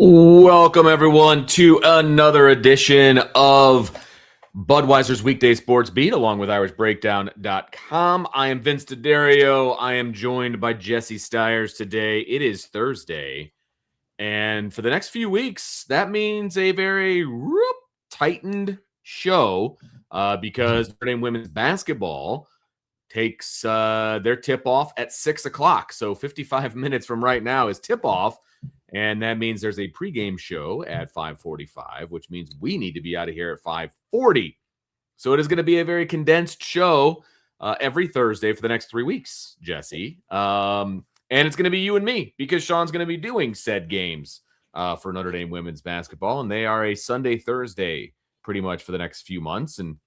Welcome, everyone, to another edition of Budweiser's Weekday Sports Beat, along with IrishBreakdown.com. I am Vince D'Addario. I am joined by Jesse Stiers today. It is Thursday, and for the next few weeks, that means a very tightened show because Notre Dame women's basketball takes their tip-off at 6 o'clock. So 55 minutes from right now is tip-off. And that means there's a pregame show at 5:45, which means we need to be out of here at 5:40. So it is going to be a very condensed show every Thursday for the next 3 weeks, Jesse. And it's going to be you and me because Sean's going to be doing said games for Notre Dame women's basketball. And they are a Sunday, Thursday pretty much for the next few months. And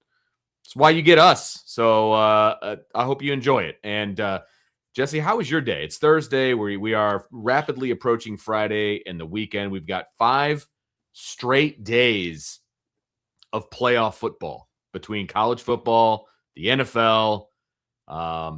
it's why you get us. So I hope you enjoy it. And Jesse, how was your day? It's Thursday. We are rapidly approaching Friday and the weekend. We've got 5 straight days of playoff football between college football, the NFL.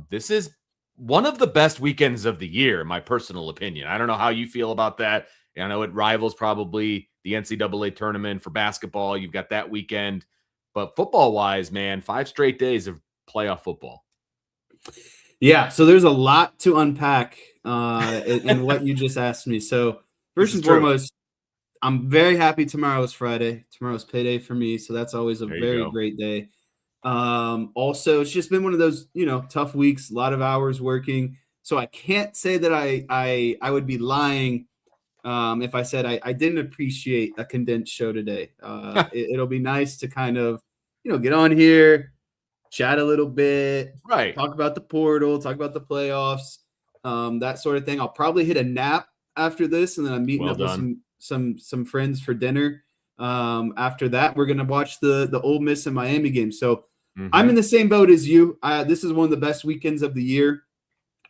This is one of the best weekends of the year, in my personal opinion. I don't know how you feel about that. I know it rivals probably the NCAA tournament for basketball. You've got that weekend. But football-wise, man, 5 straight days of playoff football. Yeah, so there's a lot to unpack in what you just asked me. So first and foremost, I'm very happy tomorrow is Friday. Tomorrow's payday for me, so that's always a very great day. Also, it's just been one of those, tough weeks, a lot of hours working. So I can't say that I would be lying if I said I didn't appreciate a condensed show today. It'll be nice to kind of, get on here, chat a little bit, right? Talk about the portal, talk about the playoffs, that sort of thing. I'll probably hit a nap after this, and then I'm meeting up with some friends for dinner. After that, we're gonna watch the Ole Miss and Miami game. So I'm in the same boat as you. This is one of the best weekends of the year,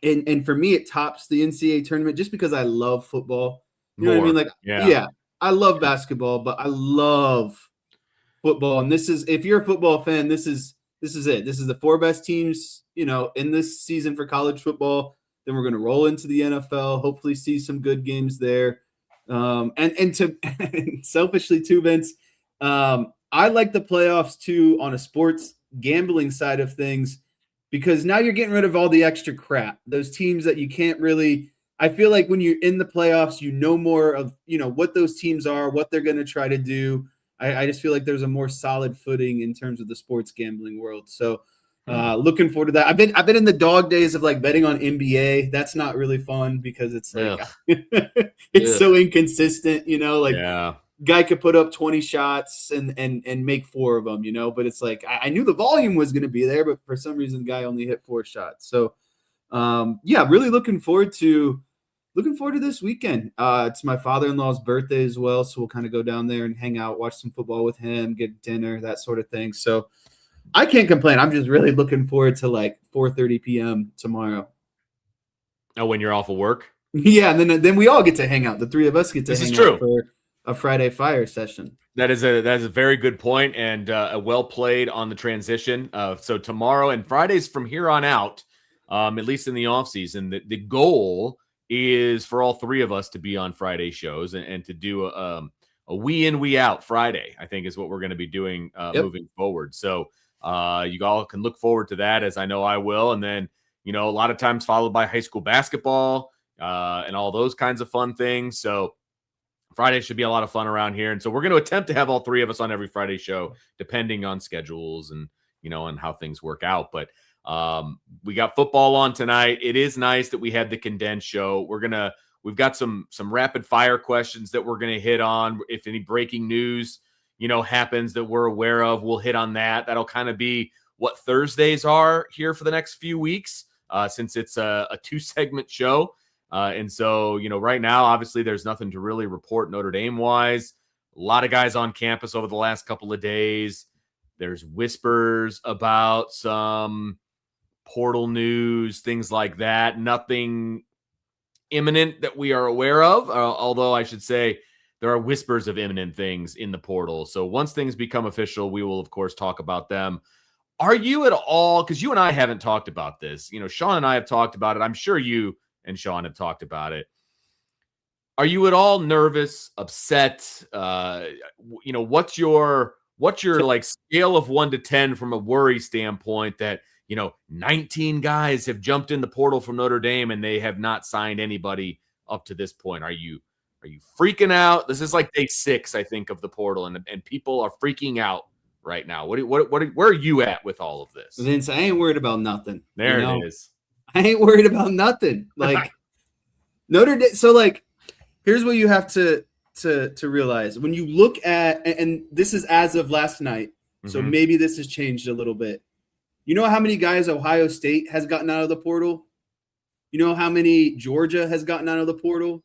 and for me, it tops the NCAA tournament just because I love football. You know what I mean? Like, yeah, I love basketball, but I love football. And this is, if you're a football fan, this is it. This is the 4 best teams, in this season for college football. Then we're going to roll into the NFL, hopefully see some good games there. And selfishly too, Vince, I like the playoffs too on a sports gambling side of things, because now you're getting rid of all the extra crap. Those teams that you can't really, I feel like when you're in the playoffs, more of, what those teams are, what they're going to try to do. I just feel like there's a more solid footing in terms of the sports gambling world. So looking forward to that. I've been in the dog days of like betting on NBA. That's not really fun because it's like it's so inconsistent, guy could put up 20 shots and make 4 of them, but it's like I knew the volume was going to be there, but for some reason the guy only hit 4 shots. So really looking forward to this weekend. It's my father-in-law's birthday as well, so we'll kind of go down there and hang out, watch some football with him, get dinner, that sort of thing. So I can't complain. I'm just really looking forward to like 4:30 p.m. tomorrow. Oh, when you're off of work? Yeah, and then we all get to hang out. The 3 of us get to hang out for a Friday Fire session. That is a very good point, and well played on the transition. So tomorrow and Fridays from here on out, at least in the offseason, the goal is for all 3 of us to be on Friday shows and to do a we in, we out Friday, I think is what we're going to be doing moving forward. So you all can look forward to that, as I know I will. And then, a lot of times followed by high school basketball and all those kinds of fun things. So Friday should be a lot of fun around here. And so we're going to attempt to have all 3 of us on every Friday show, depending on schedules and, and how things work out. But we got football on tonight. It is nice that we had the condensed show. We've got some rapid fire questions that we're going to hit on. If any breaking news, happens that we're aware of, we'll hit on that. That'll kind of be what Thursdays are here for the next few weeks, since it's a 2-segment show. And so, right now, obviously there's nothing to really report Notre Dame wise. A lot of guys on campus over the last couple of days. There's whispers about some portal news, things like that. Nothing imminent that we are aware of, although I should say there are whispers of imminent things in the portal. So once things become official, we will, of course, talk about them. Are you at all, because you and I haven't talked about this, Sean and I have talked about it. I'm sure you and Sean have talked about it. Are you at all nervous, upset? What's your like scale of 1 to 10 from a worry standpoint that, 19 guys have jumped in the portal from Notre Dame and they have not signed anybody up to this point? Are you freaking out? This is like day 6, I think, of the portal, and people are freaking out right now. Where are you at with all of this? Vince, I ain't worried about nothing. There it is. I ain't worried about nothing. Like Notre Dame. So like, here's what you have to realize when you look at, and this is as of last night, so maybe this has changed a little bit. You know how many guys Ohio State has gotten out of the portal? You know how many Georgia has gotten out of the portal?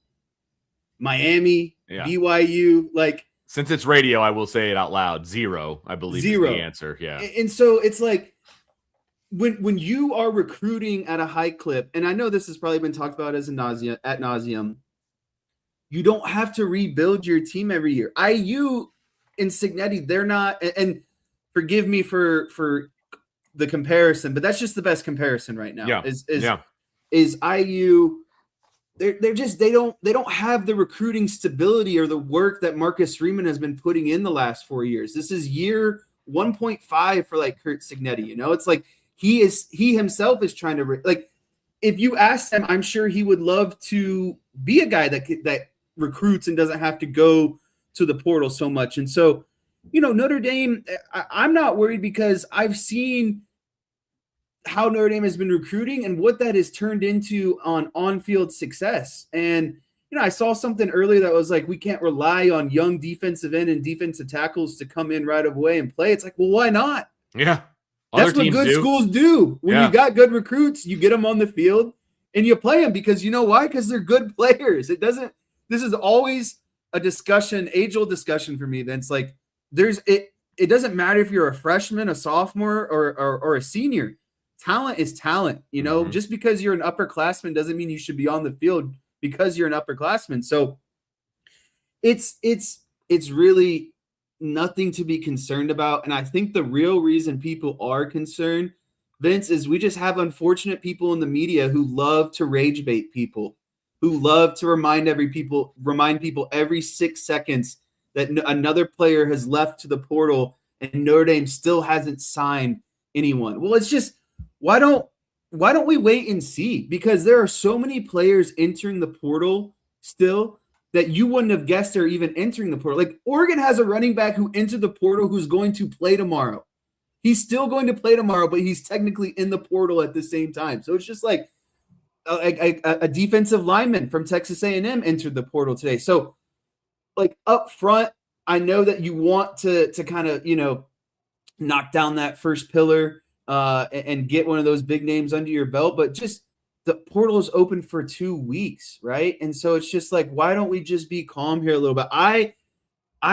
Miami, BYU, like. Since it's radio, I will say it out loud. 0, I believe, is the answer. Yeah. And so it's like when you are recruiting at a high clip, and I know this has probably been talked about ad nauseum, you don't have to rebuild your team every year. IU and Cignetti, they're not, and forgive me for the comparison, but that's just the best comparison right now. Is IU. They're just they don't have the recruiting stability or the work that Marcus Freeman has been putting in the last 4 years. This is year 1.5 for like Curt Cignetti. It's like he himself is trying to like. If you asked him, I'm sure he would love to be a guy that recruits and doesn't have to go to the portal so much. And so, Notre Dame, I'm not worried because I've seen how Notre Dame has been recruiting and what that has turned into on-field success. And, I saw something earlier that was like, we can't rely on young defensive end and defensive tackles to come in right away and play. It's like, well, why not? Yeah. That's what good schools do. When you got good recruits, you get them on the field and you play them because you know why? Because they're good players. This is always a discussion, age-old discussion for me. That's like, it doesn't matter if you're a freshman, a sophomore, or a senior. Talent is talent, just because you're an upperclassman doesn't mean you should be on the field because you're an upperclassman. So it's really nothing to be concerned about. And I think the real reason people are concerned, Vince, is we just have unfortunate people in the media who love to rage bait people, who love to remind people every 6 seconds that another player has left to the portal and Notre Dame still hasn't signed anyone. Well, it's just, why don't we wait and see? Because there are so many players entering the portal still that you wouldn't have guessed they're even entering the portal. Like Oregon has a running back who entered the portal who's going to play tomorrow. He's still going to play tomorrow, but he's technically in the portal at the same time. So it's just like a defensive lineman from Texas A&M entered the portal today. So like up front, I know that you want to kind of, knock down that first pillar and get one of those big names under your belt, but just the portal is open for 2 weeks, right? And so it's just like, why don't we just be calm here a little bit? I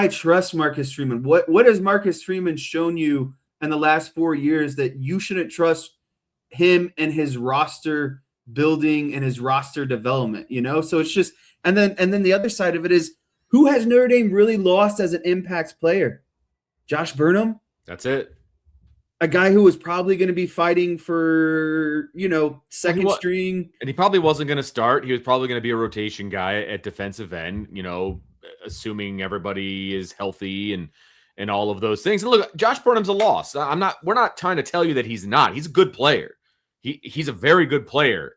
trust Marcus Freeman. What has Marcus Freeman shown you in the last 4 years that you shouldn't trust him and his roster building and his roster development? So it's just, and then the other side of it is, who has Notre Dame really lost as an impact player? Josh Burnham. That's it. A guy who was probably going to be fighting for, second string. And he probably wasn't going to start. He was probably going to be a rotation guy at defensive end, assuming everybody is healthy and all of those things. And look, Josh Burnham's a loss. We're not trying to tell you that he's not. He's a good player. He's a very good player.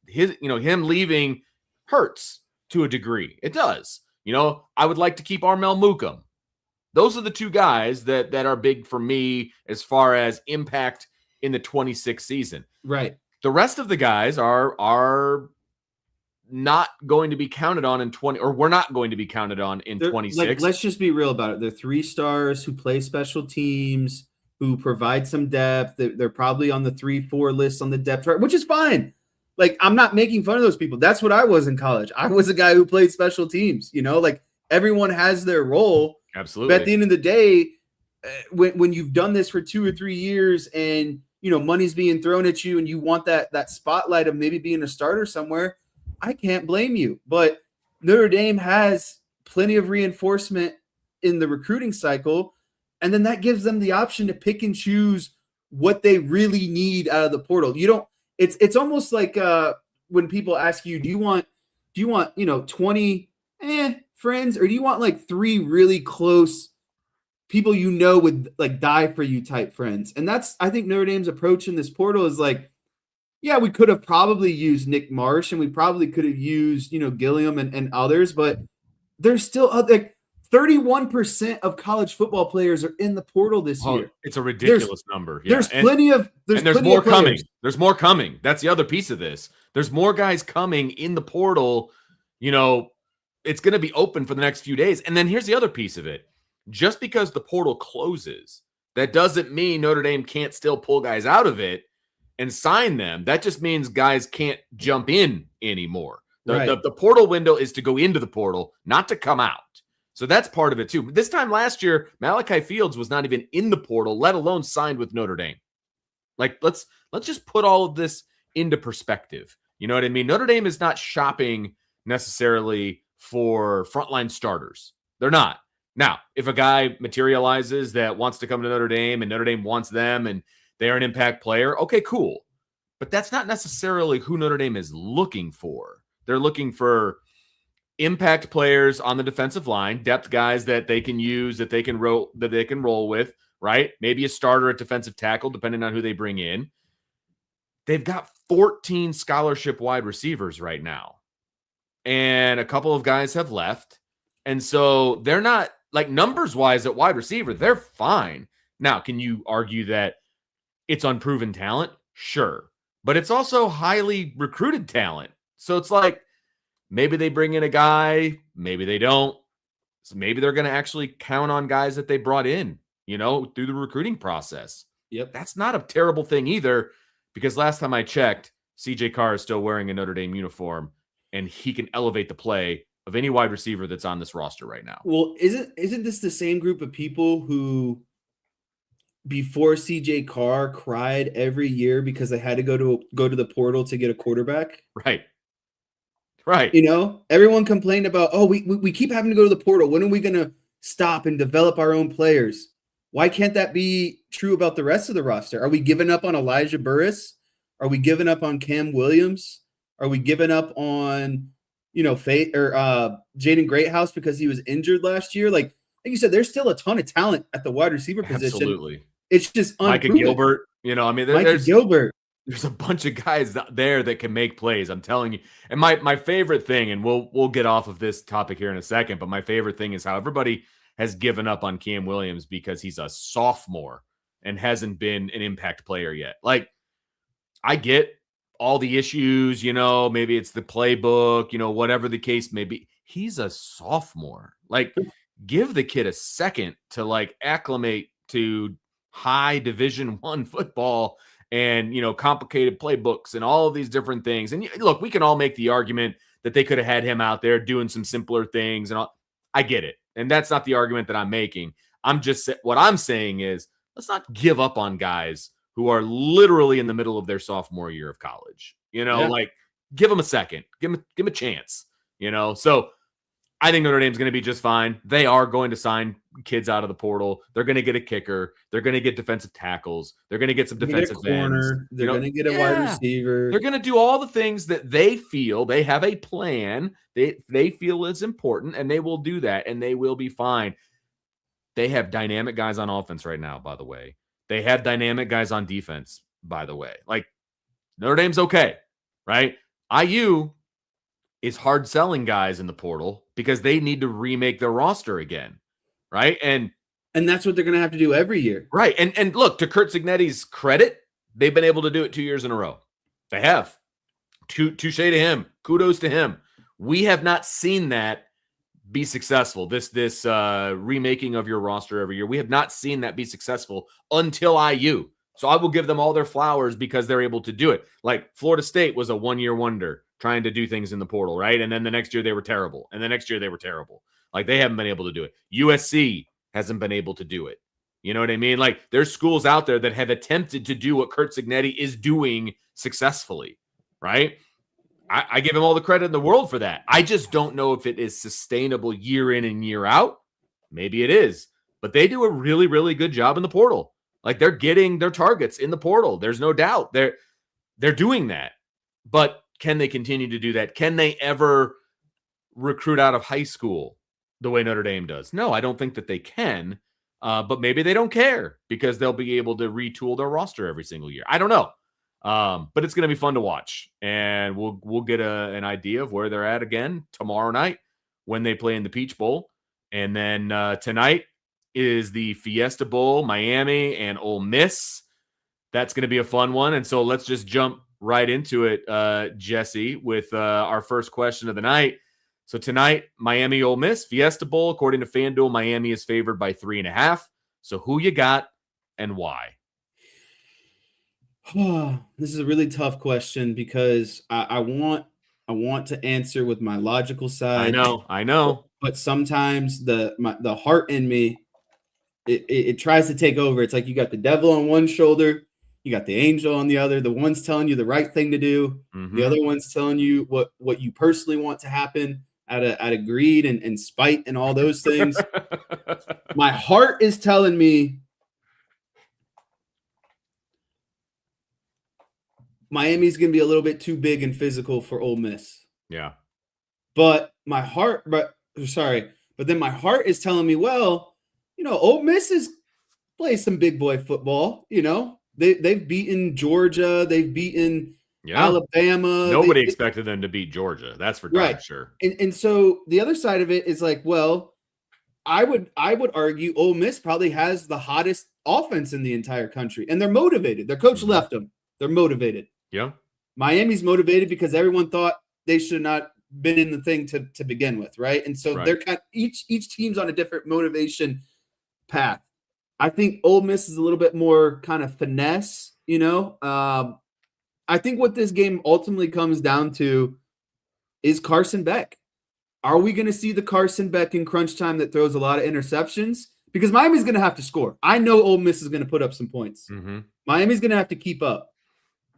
Him leaving hurts to a degree. It does. I would like to keep Armel Mukum. Those are the two guys that are big for me as far as impact in the 26th season. Right. The rest of the guys are not going to be counted on in 20, or we're not going to be counted on in 26. Like, let's just be real about it. They're 3 stars who play special teams, who provide some depth. They're probably on the 3-4 list on the depth chart, which is fine. Like, I'm not making fun of those people. That's what I was in college. I was a guy who played special teams, like everyone has their role. Absolutely. But at the end of the day, when you've done this for 2 or 3 years and, money's being thrown at you and you want that spotlight of maybe being a starter somewhere, I can't blame you. But Notre Dame has plenty of reinforcement in the recruiting cycle. And then that gives them the option to pick and choose what they really need out of the portal. It's almost like when people ask you, do you want 20 friends, or do you want like 3 really close people would like die for you type friends? And that's, I think, Notre Dame's approach in this portal is like, yeah, we could have probably used Nick Marsh, and we probably could have used, Gilliam and others, but there's still like 31% of college football players are in the portal this year. It's a ridiculous number. Yeah. There's plenty of more coming. There's more coming. That's the other piece of this. There's more guys coming in the portal. It's going to be open for the next few days. And then here's the other piece of it. Just because the portal closes, that doesn't mean Notre Dame can't still pull guys out of it and sign them. That just means guys can't jump in anymore. The portal window is to go into the portal, not to come out. So that's part of it too. This time last year, Malachi Fields was not even in the portal, let alone signed with Notre Dame. Like, let's just put all of this into perspective. You know what I mean? Notre Dame is not shopping necessarily for frontline starters. They're not. Now, if a guy materializes that wants to come to Notre Dame and Notre Dame wants them and they're an impact player, okay, cool. But that's not necessarily who Notre Dame is looking for. They're looking for impact players on the defensive line, depth guys that they can use, that they can roll with, right? Maybe a starter at defensive tackle, depending on who they bring in. They've got 14 scholarship wide receivers right now, and a couple of guys have left. And so they're not, like, numbers wise at wide receiver, they're fine. Now, can you argue that it's unproven talent? Sure. But it's also highly recruited talent. So it's like, maybe they bring in a guy, maybe they don't. So maybe they're going to actually count on guys that they brought in, through the recruiting process. Yep. That's not a terrible thing either, because last time I checked, CJ Carr is still wearing a Notre Dame uniform, and he can elevate the play of any wide receiver that's on this roster right now. Well, isn't this the same group of people who, before CJ Carr, cried every year because they had to go to the portal to get a quarterback? Right. Everyone complained about, we keep having to go to the portal. When are we going to stop and develop our own players? Why can't that be true about the rest of the roster? Are we giving up on Elijah Burris? Are we giving up on Cam Williams? Are we giving up on, Jaden Greathouse because he was injured last year? Like you said, there's still a ton of talent at the wide receiver position. Absolutely. It's just unproven. Micah Gilbert, Micah Gilbert. There's a bunch of guys there that can make plays. I'm telling you. And my favorite thing, and we'll get off of this topic here in a second, but my favorite thing is how everybody has given up on Cam Williams because he's a sophomore and hasn't been an impact player yet. Like, I get all the issues, maybe it's the playbook, whatever the case may be. He's a sophomore. Like, give the kid a second to like acclimate to high Division I football and, complicated playbooks and all of these different things. And look, we can all make the argument that they could have had him out there doing some simpler things and all. I get it. And that's not the argument that I'm making. What I'm saying is, let's not give up on guys who are literally in the middle of their sophomore year of college. Like, give them a second, give them a chance, So I think Notre Dame's going to be just fine. They are going to sign kids out of the portal. They're going to get a kicker. They're going to get defensive tackles. They're going to get some defensive ends. They're going to get a wide receiver. They're going to do all the things that they feel. They have a plan. They feel is important, and they will do that, and they will be fine. They have dynamic guys on offense right now, by the way. They have dynamic guys on defense, by the way. Like, Notre Dame's okay, right? IU is hard selling guys in the portal because they need to remake their roster again, right? And that's what they're going to have to do every year. Right. And look, to Curt Cignetti's credit, they've been able to do it 2 years in a row. They have. Touche to him. Kudos to him. We have not seen that be successful. This remaking of your roster every year. We have not seen that be successful until IU. So I will give them all their flowers because they're able to do it. Like, Florida State was a one-year wonder trying to do things in the portal, right? And then the next year they were terrible. And the next year they were terrible. Like, they haven't been able to do it. USC hasn't been able to do it. You know what I mean? Like, there's schools out there that have attempted to do what Curt Cignetti is doing successfully, right? I give him all the credit in the world for that. I just don't know if it is sustainable year in and year out. Maybe it is. But they do a really, really good job in the portal. Like, they're getting their targets in the portal. There's no doubt. They're doing that. But can they continue to do that? Can they ever recruit out of high school the way Notre Dame does? No, I don't think that they can. But maybe they don't care because they'll be able to retool their roster every single year. I don't know. But it's going to be fun to watch, and we'll get an idea of where they're at again tomorrow night when they play in the Peach Bowl. And then tonight is the Fiesta Bowl, Miami and Ole Miss. That's going to be a fun one. And so let's just jump right into it, Jesse, with our first question of the night. So tonight, Miami, Ole Miss, Fiesta Bowl. According to FanDuel, Miami is favored by 3.5. So who you got and why? This is a really tough question because I want to answer with my logical side. I know. But sometimes the heart in me, it tries to take over. It's like you got the devil on one shoulder, you got the angel on the other. The one's telling you the right thing to do. Mm-hmm. The other one's telling you what you personally want to happen out of greed and spite and all those things. My heart is telling me Miami's going to be a little bit too big and physical for Ole Miss. Yeah. But then my heart is telling me, well, Ole Miss is play some big boy football. They've beaten Georgia, they've beaten Alabama. Nobody expected them to beat Georgia. That's for darn sure. And so the other side of it is like, well, I would argue Ole Miss probably has the hottest offense in the entire country, and they're motivated. Their coach left them. They're motivated. Yeah. Miami's motivated because everyone thought they should not been in the thing to begin with, right? And so they're kind of, each team's on a different motivation path. I think Ole Miss is a little bit more kind of finesse, I think what this game ultimately comes down to is Carson Beck. Are we going to see the Carson Beck in crunch time that throws a lot of interceptions? Because Miami's going to have to score. I know Ole Miss is going to put up some points. Mm-hmm. Miami's going to have to keep up.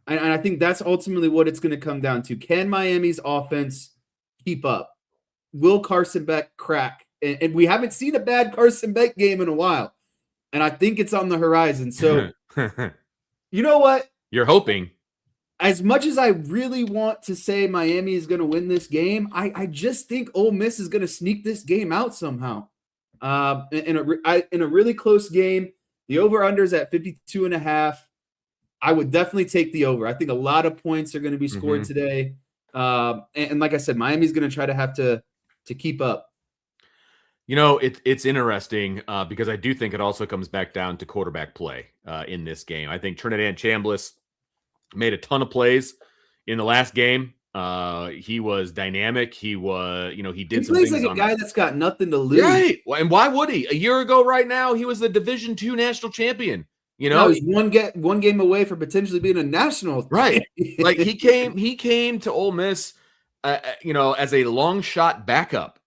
And I think that's ultimately what it's going to come down to. Can Miami's offense keep up? Will Carson Beck crack? And we haven't seen a bad Carson Beck game in a while. And I think it's on the horizon. So, you know what? You're hoping. As much as I really want to say Miami is going to win this game, I just think Ole Miss is going to sneak this game out somehow. In a really close game, the over-under is at 52.5. I would definitely take the over. I think a lot of points are going to be scored today. And like I said, Miami's going to try to have to keep up. It's interesting because I do think it also comes back down to quarterback play in this game. I think Trinidad Chambliss made a ton of plays in the last game. He was dynamic. He did some things. He plays like a guy that's got nothing to lose. Right. And why would he? A year ago right now, he was the Division II national champion. He's one game away from potentially being a national. Right. Like he came to Ole Miss, as a long shot backup.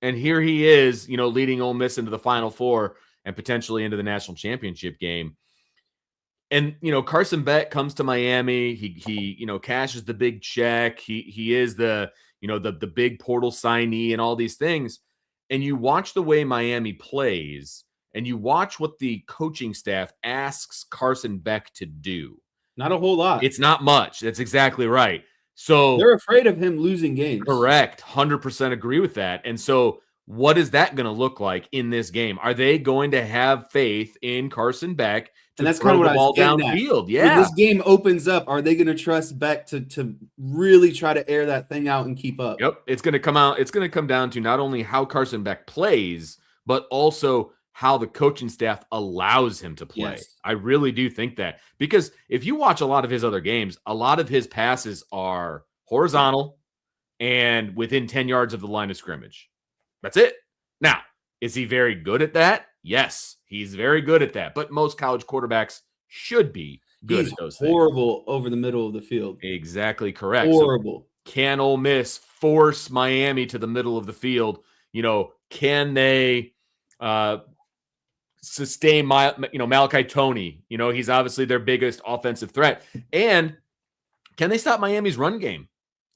And here he is, leading Ole Miss into the Final Four and potentially into the national championship game. And, Carson Beck comes to Miami. He cashes the big check. He is the big portal signee and all these things. And you watch the way Miami plays and you watch what the coaching staff asks Carson Beck to do. Not a whole lot. It's not much. That's exactly right. So they're afraid of him losing games. Correct. 100% agree with that. And so what is that going to look like in this game? Are they going to have faith in Carson Beck to throw the ball downfield? Yeah. When this game opens up, are they going to trust Beck to really try to air that thing out and keep up? Yep. It's going to come out. It's going to come down to not only how Carson Beck plays, but also how the coaching staff allows him to play. Yes. I really do think that, because if you watch a lot of his other games, a lot of his passes are horizontal and within 10 yards of the line of scrimmage. That's it. Now, is he very good at that? Yes, he's very good at that. But most college quarterbacks should be good at those things. Horrible over the middle of the field. Exactly correct. Horrible. So can Ole Miss force Miami to the middle of the field? Can they sustain Malachi Toney? He's obviously their biggest offensive threat. And can they stop Miami's run game?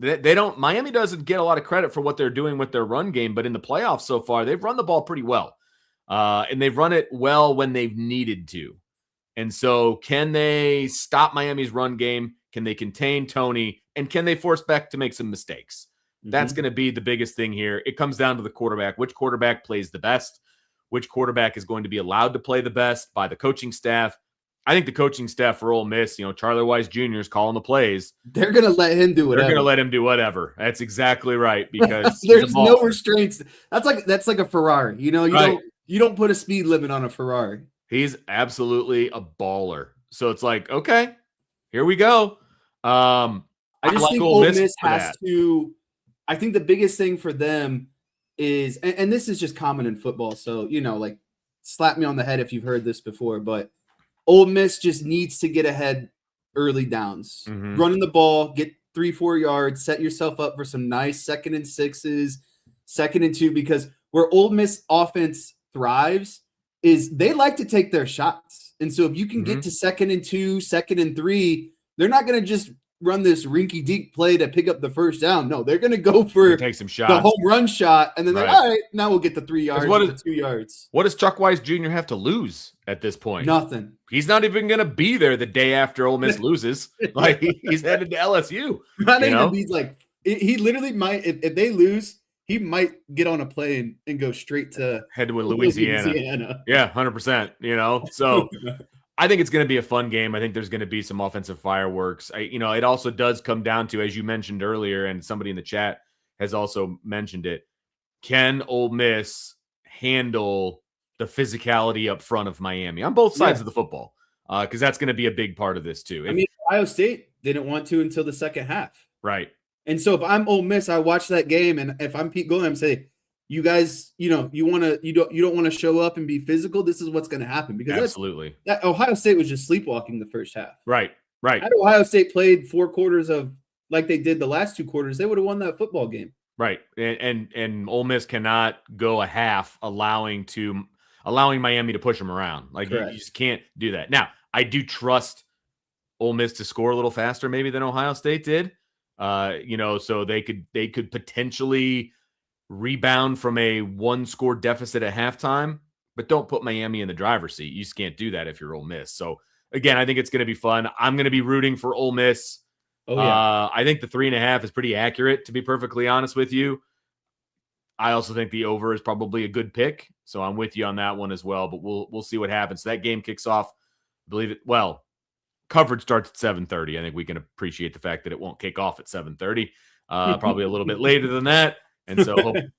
They don't. Miami doesn't get a lot of credit for what they're doing with their run game, but in the playoffs so far, they've run the ball pretty well, and they've run it well when they've needed to. And so, can they stop Miami's run game? Can they contain Toney? And can they force Beck to make some mistakes? That's going to be the biggest thing here. It comes down to the quarterback. Which quarterback plays the best? Which quarterback is going to be allowed to play the best by the coaching staff? I think the coaching staff for Ole Miss, Charlie Wise Jr. is calling the plays. They're going to let him do whatever. They're going to let him do whatever. That's exactly right, because there's no restraints. That's like a Ferrari. You don't put a speed limit on a Ferrari. He's absolutely a baller. So it's like, okay, here we go. I just think Ole Miss has to. I think the biggest thing for them is, and this is just common in football. So like, slap me on the head if you've heard this before, but Ole Miss just needs to get ahead early downs, running the ball, get 3-4 yards, set yourself up for some nice 2nd and 6s, 2nd and 2, because where Ole Miss offense thrives is they like to take their shots. And so if you can get to 2nd and 2, 2nd and 3, they're not going to just run this rinky-dink play to pick up the first down. No, they're going to go for take some shots, the home run shot, and then they're all right, now we'll get the 3 yards, the 2 yards. What does Chuck Wise Jr. have to lose at this point? Nothing. He's not even going to be there the day after Ole Miss loses. Like, he's headed to LSU. He's like, he literally might, if they lose, he might get on a plane and go straight to head to Louisiana. Yeah, 100%. So I think it's going to be a fun game. I think there's going to be some offensive fireworks. It also does come down to, as you mentioned earlier, and somebody in the chat has also mentioned it, can Ole Miss handle the physicality up front of Miami on both sides of the football? Because that's going to be a big part of this too. Ohio State didn't want to until the second half. Right. And so if I'm Ole Miss, I watch that game, and if I'm Pete Golding, I'm saying, you guys, you don't want to show up and be physical. This is what's going to happen, because absolutely that Ohio State was just sleepwalking the first half. Right. Had Ohio State played 4 quarters of like they did the last 2 quarters, they would have won that football game. Right. And Ole Miss cannot go a half allowing Miami to push them around. Like, you just can't do that. Now, I do trust Ole Miss to score a little faster maybe than Ohio State did. So they could potentially rebound from a 1-score deficit at halftime, but don't put Miami in the driver's seat. You just can't do that if you're Ole Miss. So again, I think it's going to be fun. I'm going to be rooting for Ole Miss. I think the 3.5 is pretty accurate, to be perfectly honest with you. I also think the over is probably a good pick, so I'm with you on that one as well. But we'll see what happens. So that game kicks off, I believe it. Well, coverage starts at 7:30. I think we can appreciate the fact that it won't kick off at 7:30. Probably a little bit later than that. And so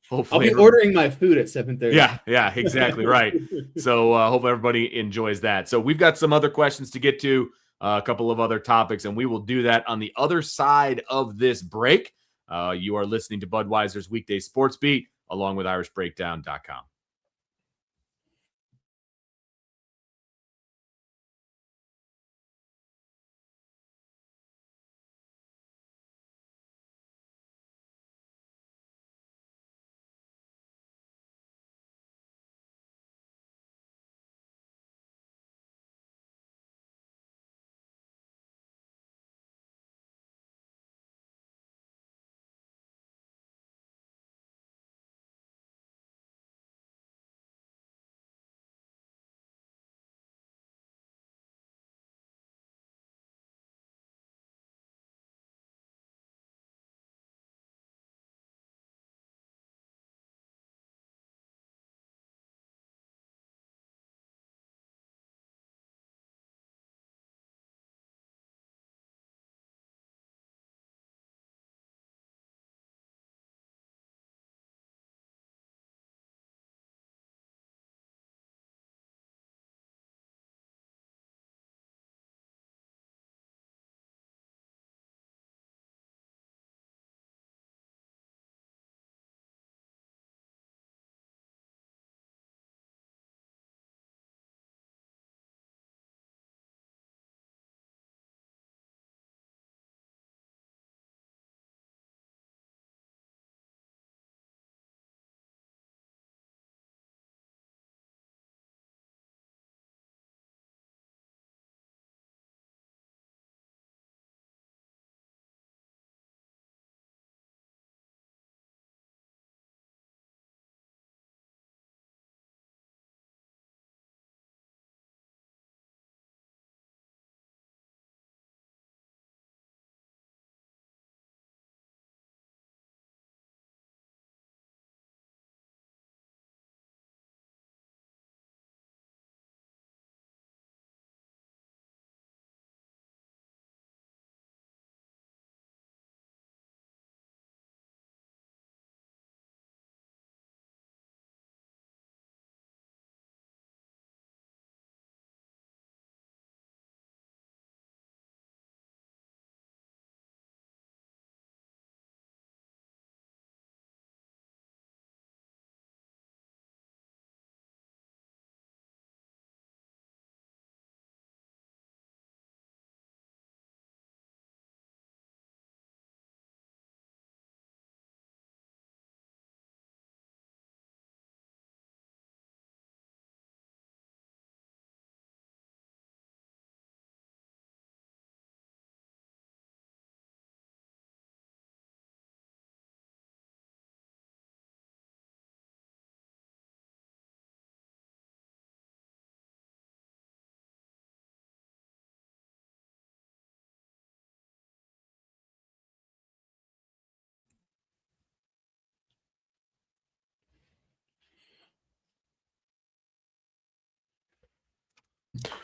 hopefully I'll be ordering my food at 7:30. Yeah, exactly right. So hope everybody enjoys that. So we've got some other questions to get to, a couple of other topics, and we will do that on the other side of this break. You are listening to Budweiser's Weekday Sports Beat along with IrishBreakdown.com.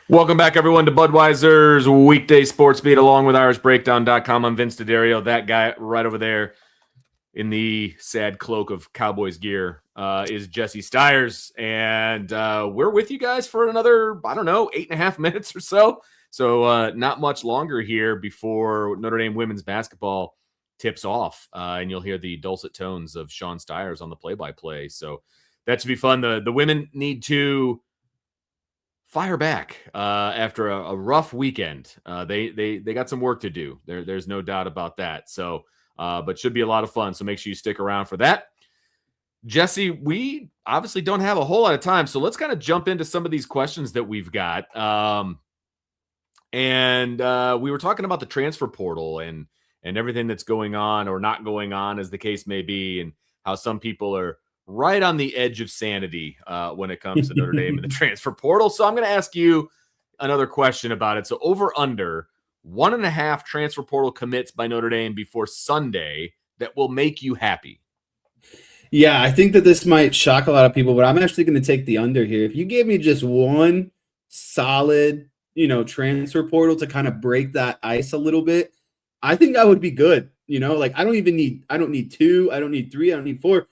Welcome back, everyone, to Budweiser's Weekday Sports Beat, along with IrishBreakdown.com. I'm Vince D'Addario. That guy right over there in the sad cloak of Cowboys gear is Jesse Stiers. And we're with you guys for another, 8.5 minutes or so. So not much longer here before Notre Dame women's basketball tips off. And you'll hear the dulcet tones of Sean Stiers on the play-by-play. So that should be fun. The women need to fire back after a rough weekend. They got some work to do. There's no doubt about that. So, but should be a lot of fun. So make sure you stick around for that. Jesse, we obviously don't have a whole lot of time, so let's kind of jump into some of these questions that we've got. And we were talking about the transfer portal and everything that's going on or not going on, as the case may be, and how some people are right on the edge of sanity when it comes to Notre Dame and the transfer portal. So I'm going to ask you another question about it. So over under 1.5 transfer portal commits by Notre Dame before Sunday that will make you happy. Yeah, I think that this might shock a lot of people, but I'm actually going to take the under here. If you gave me just one solid, transfer portal to kind of break that ice a little bit, I think I would be good. Like I don't need 2, I don't need 3, I don't need 4.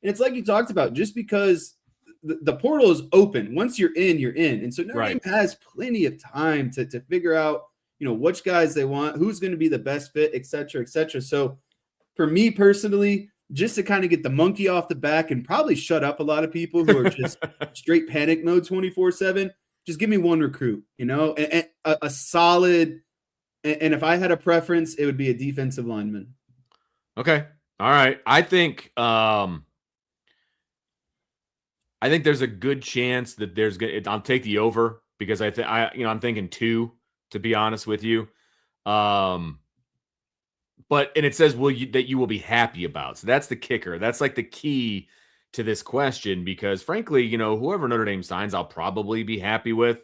And it's like you talked about, just because the portal is open. Once you're in, you're in. And so Notre Dame has plenty of time to figure out, which guys they want, who's going to be the best fit, et cetera, et cetera. So for me personally, just to kind of get the monkey off the back and probably shut up a lot of people who are just straight panic mode 24/7, just give me one recruit, and a solid. And if I had a preference, it would be a defensive lineman. Okay. All right. I think there's a good chance that I'll take the over, because I'm thinking 2, to be honest with you. And it says that you will be happy about. So that's the kicker. That's like the key to this question, because frankly, whoever Notre Dame signs, I'll probably be happy with,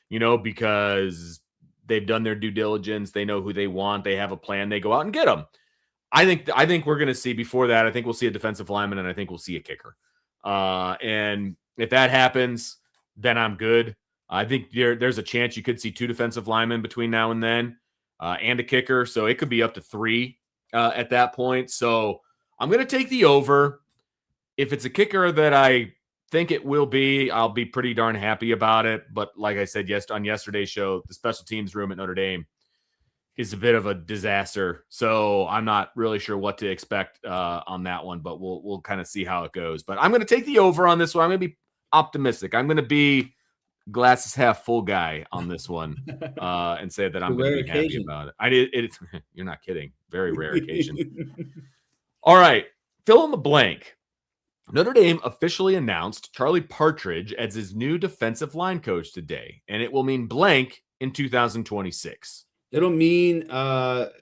because they've done their due diligence. They know who they want. They have a plan. They go out and get them. I think we're going to see, before that, I think we'll see a defensive lineman, and I think we'll see a kicker. And if that happens, then I'm good. I think there's a chance you could see 2 defensive linemen between now and then, and a kicker. So it could be up to 3 at that point. So I'm going to take the over. If it's a kicker that I think it will be, I'll be pretty darn happy about it. But like I said, on yesterday's show, the special teams room at Notre Dame is a bit of a disaster. So I'm not really sure what to expect on that one, but we'll kind of see how it goes. But I'm going to take the over on this one. I'm going to be optimistic. I'm going to be glasses half full guy on this one and say that I'm going to be happy about it. You're not kidding. Very rare occasion. All right. Fill in the blank. Notre Dame officially announced Charlie Partridge as his new defensive line coach today, and it will mean blank in 2026. It'll mean the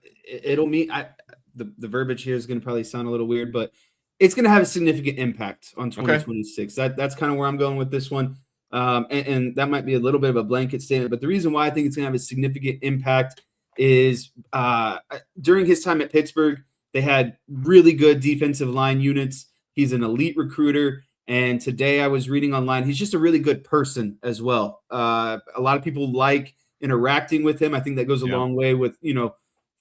verbiage here is going to probably sound a little weird, but it's going to have a significant impact on 2026. Okay. That's kind of where I'm going with this one. And that might be a little bit of a blanket statement, but the reason why I think it's going to have a significant impact is during his time at Pittsburgh, they had really good defensive line units. He's an elite recruiter. And today I was reading online, he's just a really good person as well. A lot of people like interacting with him. I think that goes a long way with,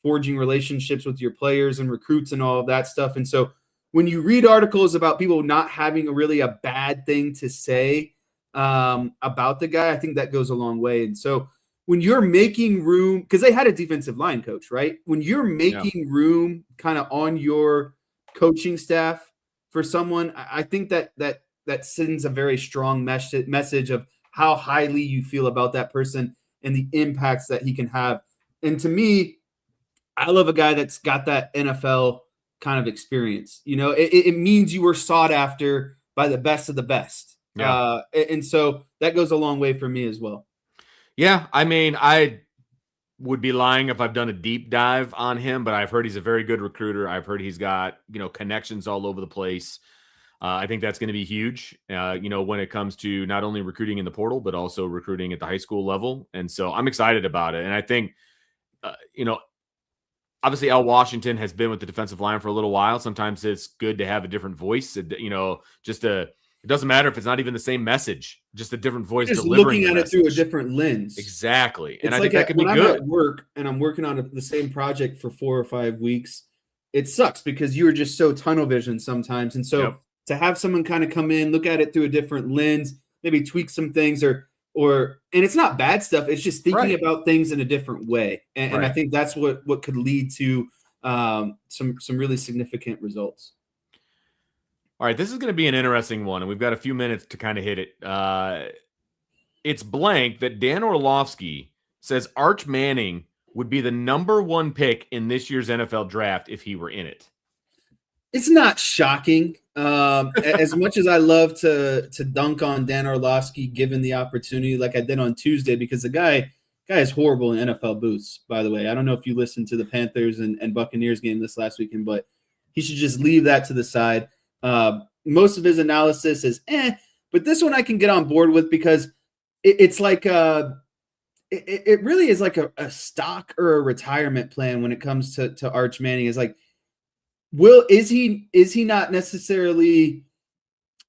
forging relationships with your players and recruits and all of that stuff. And so when you read articles about people not having a bad thing to say about the guy, I think that goes a long way. And so when you're making room, because they had a defensive line coach, right? When you're making room kind of on your coaching staff for someone, I think that sends a very strong message of how highly you feel about that person and the impacts that he can have. And to me, I love a guy that's got that NFL kind of experience. It means you were sought after by the best of the best. Yeah. And so that goes a long way for me as well. Yeah, I mean, I would be lying if I've done a deep dive on him, but I've heard he's a very good recruiter. I've heard he's got, connections all over the place. I think that's going to be huge, when it comes to not only recruiting in the portal, but also recruiting at the high school level. And so I'm excited about it. And I think, obviously Al Washington has been with the defensive line for a little while. Sometimes it's good to have a different voice, just to It doesn't matter if it's not even the same message, just a different voice. Just looking at it through a different lens. Exactly. And I think that could be good. When I'm at work and I'm working on the same project for 4 or 5 weeks, it sucks because you are just so tunnel vision sometimes. And so to have someone kind of come in, look at it through a different lens, maybe tweak some things and it's not bad stuff. It's just thinking about things in a different way. And I think that's what could lead to some really significant results. All right, this is going to be an interesting one, and we've got a few minutes to kind of hit it. It's blank that Dan Orlovsky says Arch Manning would be the number 1 pick in this year's NFL draft if he were in it. It's not shocking. As much as I love to dunk on Dan Orlovsky given the opportunity, like I did on Tuesday, because the guy is horrible in NFL booths, by the way. I don't know if you listened to the Panthers and Buccaneers game this last weekend, but he should just leave that to the side. Most of his analysis is but this one I can get on board with because it's like it really is like a stock or a retirement plan when it comes to Arch Manning. Is like, is he not necessarily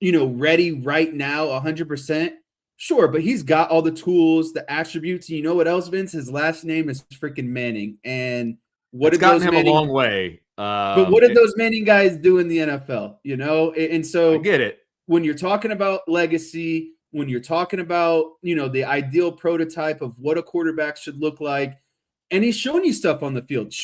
ready right now 100%? Sure, but he's got all the tools, the attributes. You know what else, Vince? His last name is freaking Manning, and what it's gotten him a long way. But what did those Manning guys do in the NFL? And so I get it. When you're talking about legacy, when you're talking about the ideal prototype of what a quarterback should look like, and he's showing you stuff on the field.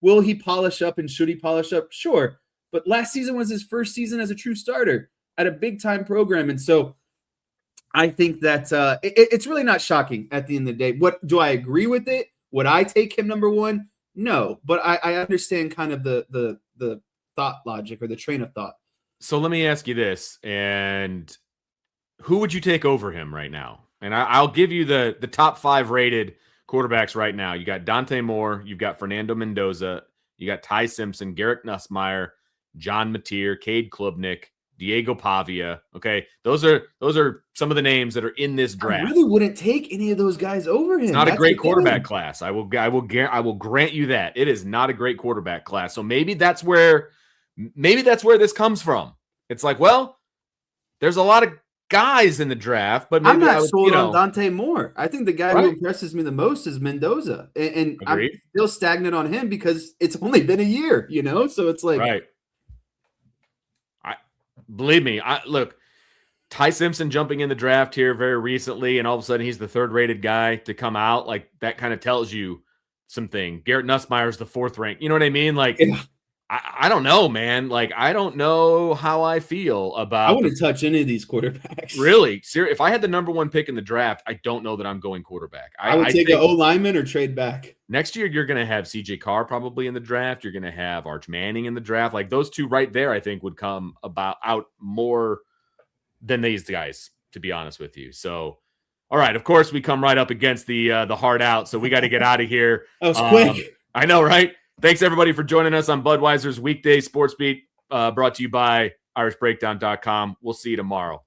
Will he polish up and should he polish up? Sure, but last season was his first season as a true starter at a big time program, and so I think that it's really not shocking at the end of the day. What do I agree with it? Would I take him number 1? No, but I understand kind of the thought logic or the train of thought. So let me ask you this, and who would you take over him right now? And I'll give you the top 5 rated quarterbacks right now. You got Dante Moore, you've got Fernando Mendoza, you got Ty Simpson, Garrett Nussmeier, John Mateer, Cade Klubnik, Diego Pavia. Okay, those are some of the names that are in this draft. I really wouldn't take any of those guys over him. It's not a great quarterback class. I will grant you that. It is not a great quarterback class. So maybe that's where this comes from. It's like, well, there's a lot of guys in the draft, but maybe I'm not sold on Dante Moore. I think the guy who impresses me the most is Mendoza, and I'm still stagnant on him because it's only been a year. So it's like Believe me, look, Ty Simpson jumping in the draft here very recently, and all of a sudden he's the 3rd rated guy to come out. Like, that kind of tells you something. Garrett Nussmeier's the 4th ranked. You know what I mean? Like, I don't know, man. Like, I don't know how I feel about. I wouldn't touch any of these quarterbacks. Really? If I had the number 1 pick in the draft, I don't know that I'm going quarterback. I would take an O lineman or trade back. Next year, you're going to have CJ Carr probably in the draft. You're going to have Arch Manning in the draft. Like, those 2 right there, I think would come out more than these guys, to be honest with you. So, all right. Of course, we come right up against the hard out. So we got to get out of here. That was quick. I know, right? Thanks, everybody, for joining us on Budweiser's Weekday Sports Beat, brought to you by IrishBreakdown.com. We'll see you tomorrow.